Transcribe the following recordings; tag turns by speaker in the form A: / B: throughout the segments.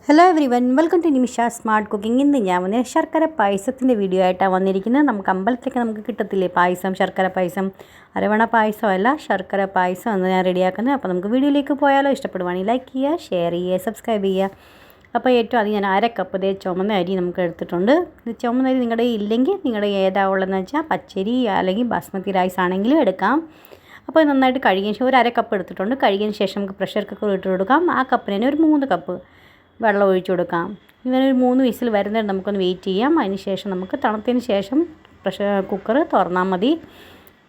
A: Hello everyone, welcome to Nimisha smart cooking. ഇന്ന് ഞാൻ വന്ന് ശർക്കര പായസത്തിൻ്റെ വീഡിയോ ആയിട്ടാണ് വന്നിരിക്കുന്നത്. നമുക്ക് അമ്പലത്തിലൊക്കെ നമുക്ക് കിട്ടത്തില്ലേ പായസം, ശർക്കര പായസം, അരവണ പായസമല്ല ശർക്കര പായസം എന്ന് ഞാൻ റെഡിയാക്കുന്നത്. അപ്പോൾ നമുക്ക് വീഡിയോയിലേക്ക് പോയാലോ. ഇഷ്ടപ്പെടുവാണെങ്കിൽ ലൈക്ക് ചെയ്യുക, ഷെയർ ചെയ്യുക, സബ്സ്ക്രൈബ് ചെയ്യുക. അപ്പോൾ ഏറ്റവും ആദ്യം ഞാൻ അരക്കപ്പ് ചുമന്ന അരി നമുക്ക് എടുത്തിട്ടുണ്ട്. ചുമന്ന അരി നിങ്ങളുടെ ഇല്ലെങ്കിൽ നിങ്ങളുടെ ഏതാ ഉള്ളതെന്ന് വെച്ചാൽ പച്ചരി അല്ലെങ്കിൽ ബാസ്മതി റൈസ് ആണെങ്കിലും എടുക്കാം. അപ്പോൾ നന്നായിട്ട് കഴുകിയതിന് ശേഷം ഒരു അരക്കപ്പ് എടുത്തിട്ടുണ്ട്. കഴുകിയതിന് ശേഷം നമുക്ക് പ്രഷർ കുക്കർ ഇട്ട് കൊടുക്കാം. ആ കപ്പിന് തന്നെ ഒരു 3 കപ്പ് വെള്ളം ഒഴിച്ചു കൊടുക്കാം. ഇങ്ങനെ ഒരു 3 വിസിൽ വരുന്നത് നമുക്കൊന്ന് വെയിറ്റ് ചെയ്യാം. അതിന് ശേഷം നമുക്ക് തണുത്തതിന് ശേഷം പ്രഷർ കുക്കർ തുറന്നാൽ മതി.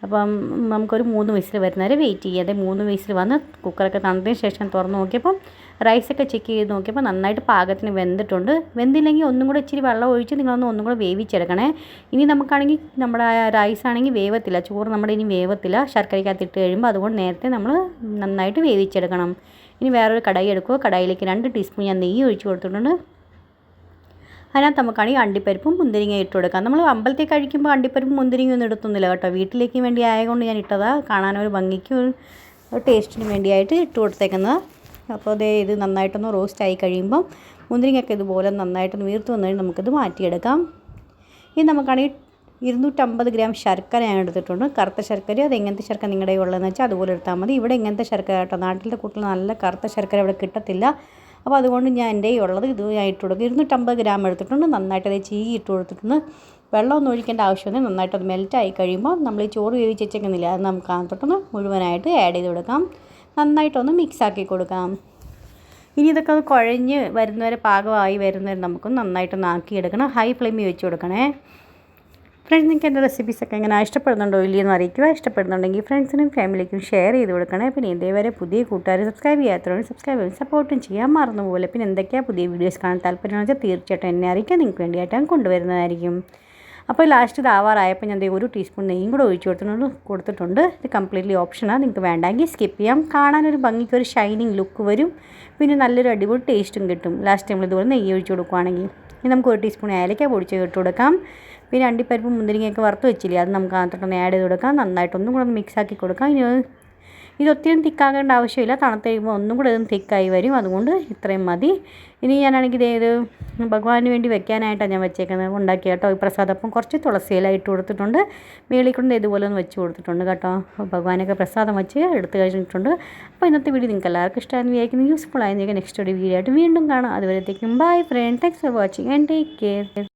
A: അപ്പം നമുക്കൊരു 3 വിസിൽ വരുന്നവരെ വെയിറ്റ് ചെയ്യാതെ 3 വിസിൽ വന്ന് കുക്കറൊക്കെ തണുത്തതിന് ശേഷം തുറന്ന് നോക്കിയപ്പം റൈസൊക്കെ ചെക്ക് ചെയ്ത് നോക്കിയപ്പോൾ നന്നായിട്ട് പാകത്തിന് വെന്തിട്ടുണ്ട്. വെന്തില്ലെങ്കിൽ ഒന്നും കൂടെ ഇച്ചിരി വെള്ളം ഒഴിച്ച് ഒന്നും കൂടെ വേവിച്ചെടുക്കണേ. ഇനി നമുക്കാണെങ്കിൽ നമ്മുടെ റൈസ് ആണെങ്കിൽ വേവത്തില്ല, ചോറ് നമ്മുടെ ഇനി വേവത്തില്ല ശർക്കരയ്ക്കകത്ത് ഇട്ട് കഴിയുമ്പോൾ. അതുകൊണ്ട് നേരത്തെ നമ്മൾ നന്നായിട്ട് വേവിച്ചെടുക്കണം. ഇനി വേറൊരു കടായി എടുക്കുക. കടായിലേക്ക് 2 ടീസ്പൂൺ ഞാൻ നെയ്യ് ഒഴിച്ച് കൊടുത്തിട്ടുണ്ട്. അതിനകത്ത് നമുക്കാണെങ്കിൽ അണ്ടിപ്പരിപ്പും മുന്തിരിങ്ങ ഇട്ട് കൊടുക്കാം. നമ്മൾ അമ്പലത്തേക്ക് കഴിക്കുമ്പോൾ അണ്ടിപ്പരിപ്പും മുന്തിരിങ്ങ ഒന്നും എടുത്തൊന്നുമില്ല കേട്ടോ. വീട്ടിലേക്ക് വേണ്ടി ആയതുകൊണ്ട് ഞാൻ ഇട്ടതാണ്. കാണാനൊരു ഭംഗിക്കും ഒരു ടേസ്റ്റിന് വേണ്ടിയായിട്ട് ഇട്ട് കൊടുത്തേക്കുന്നത്. അപ്പോൾ ഇത് നന്നായിട്ടൊന്ന് റോസ്റ്റ് ആയി കഴിയുമ്പം മുന്തിരിങ്ങയൊക്കെ ഇതുപോലെ നന്നായിട്ടൊന്ന് വീർത്ത് വന്നു കഴിഞ്ഞാൽ നമുക്കിത് മാറ്റിയെടുക്കാം. ഇനി നമുക്കാണെങ്കിൽ 250 ഗ്രാം ശർക്കര ഞാൻ എടുത്തിട്ടുണ്ട്. കറുത്ത ശർക്കര. അത് എങ്ങനത്തെ ശർക്കര നിങ്ങളുടെ ഉള്ളതെന്ന് വെച്ചാൽ അതുപോലെ എടുത്താൽ മതി. ഇവിടെ ഇങ്ങനത്തെ ശർക്കര കേട്ടോ. നാട്ടിലത്തെ കൂട്ടിൽ നല്ല കറുത്ത ശർക്കര ഇവിടെ കിട്ടത്തില്ല. അപ്പോൾ അതുകൊണ്ട് ഞാൻ എൻ്റെ ഉള്ളത് ഇത് ഞാൻ ഇട്ട് കൊടുക്കും. 250 ഗ്രാം എടുത്തിട്ടുണ്ട്. നന്നായിട്ട് അത് ചീകി ഇട്ട് കൊടുത്തിട്ടുണ്ട്. വെള്ളമൊന്നും ഒഴിക്കേണ്ട ആവശ്യമില്ല. നന്നായിട്ട് അത് മെൽറ്റായി കഴിയുമ്പോൾ നമ്മൾ ഈ ചോറ് വേവിച്ച് വെച്ചേക്കുന്നില്ല, അത് നമുക്ക് അതിനകത്തോട്ടൊന്ന് മുഴുവനായിട്ട് ആഡ് ചെയ്ത് കൊടുക്കാം. നന്നായിട്ടൊന്ന് മിക്സാക്കി കൊടുക്കാം. ഇനി ഇതൊക്കെ ഒന്ന് കുഴഞ്ഞ് വരുന്നവരെ പാകമായി വരുന്നവരെ നമുക്കൊന്ന് നന്നായിട്ടൊന്ന് ആക്കിയെടുക്കണം. ഹൈ ഫ്ലെയിമിൽ വെച്ച് കൊടുക്കണേ. ഫ്രണ്ട്സ്, നിങ്ങൾക്ക് എൻ്റെ റെസിപ്പീസൊക്കെ എങ്ങനെ ഇഷ്ടപ്പെടുന്നുണ്ടോ ഇല്ലയെന്ന് അറിയിക്കുക. ഇഷ്ടപ്പെടുന്നുണ്ടെങ്കിൽ ഫ്രണ്ട്സിനും ഫാമിലിക്കും ഷെയർ ചെയ്ത് കൊടുക്കണേ. പിന്നെ ഇതേവരെ പുതിയ കൂട്ടുകാർ സബ്സ്ക്രൈബ് ചെയ്യാത്തവരോട് സബ്സ്ക്രൈബ് ചെയ്ത് സപ്പോർട്ടും ചെയ്യാൻ മറന്നുപോലെ. പിന്നെ എന്തൊക്കെയാണ് പുതിയ വീഡിയോസ് കാണാൻ താല്പര്യമെന്ന് വെച്ചാൽ തീർച്ചയായിട്ടും എന്നെ അറിയിക്കുക. നിങ്ങൾക്ക് വേണ്ടിയിട്ട് ഞാൻ കൊണ്ടുവരുന്നതായിരിക്കും. അപ്പോൾ ലാസ്റ്റ് ഇത് ആവാറായപ്പോൾ ഞാൻ 1 ടീസ്പൂൺ നെയ്യും കൂടെ ഒഴിച്ച് കൊടുത്തിട്ടുണ്ട്. ഇത് കംപ്ലീറ്റ്ലി ഓപ്ഷനാണ്. നിങ്ങൾക്ക് വേണ്ടെങ്കിൽ സ്കിപ്പ് ചെയ്യാം. കാണാനൊരു ഭംഗിക്ക് ഒരു ഷൈനിങ് ലുക്ക് വരും. പിന്നെ നല്ലൊരു അടിപൊളി ടേസ്റ്റും കിട്ടും ലാസ്റ്റ് നമ്മൾ ഇതുപോലെ നെയ്യ് ഒഴിച്ച് കൊടുക്കുകയാണെങ്കിൽ. ഇനി നമുക്ക് 1 ടീസ്പൂൺ ഏലക്ക പൊടിച്ച് ഇട്ട് കൊടുക്കാം. പിന്നെ അണ്ടിപ്പരിപ്പ് മുന്തിരിങ്ങയൊക്കെ വറുത്ത് വെച്ചില്ലേ, അത് നമുക്ക് അതിനകത്തോട്ടൊന്ന് ആഡ് ചെയ്ത് കൊടുക്കാം. നന്നായിട്ടൊന്നും കൂടെ ഒന്ന് മിക്സാക്കി കൊടുക്കാം. ഇത് ഒത്തിരി തിക്കാകേണ്ട ആവശ്യമില്ല. തണുത്ത് കഴിയുമ്പോൾ ഒന്നും കൂടെ ഇതൊന്ന് തിക്കായി വരും. അതുകൊണ്ട് ഇത്രയും മതി. ഇനി ഞാനാണെങ്കിൽ ഇത് ഭഗവാന് വേണ്ടി വെക്കാനായിട്ടാണ് ഞാൻ വെച്ചേക്കുന്നത്, ഉണ്ടാക്കി കേട്ടോ. ഈ പ്രസാദം അപ്പം കുറച്ച് തുളസിയില ഇട്ട് കൊടുത്തിട്ടുണ്ട്. മേളിൽ കൊണ്ട് ഇതുപോലെ ഒന്ന് വെച്ച് കൊടുത്തിട്ടുണ്ട് കേട്ടോ. ഭഗവാനൊക്കെ പ്രസാദം വെച്ച് എടുത്ത് കഴിഞ്ഞിട്ടുണ്ട്. അപ്പോൾ ഇന്നത്തെ വീഡിയോ നിങ്ങൾക്ക് എല്ലാവർക്കും ഇഷ്ടമായെന്ന് വിചാരിക്കുന്നു. യൂസ്ഫുൾ ആയെന്ന് നെക്സ്റ്റ് ഒരു വീഡിയോ ആയിട്ട് വീണ്ടും കാണാം. അതുവരത്തേക്കും bye friend. Thanks for watching and take care.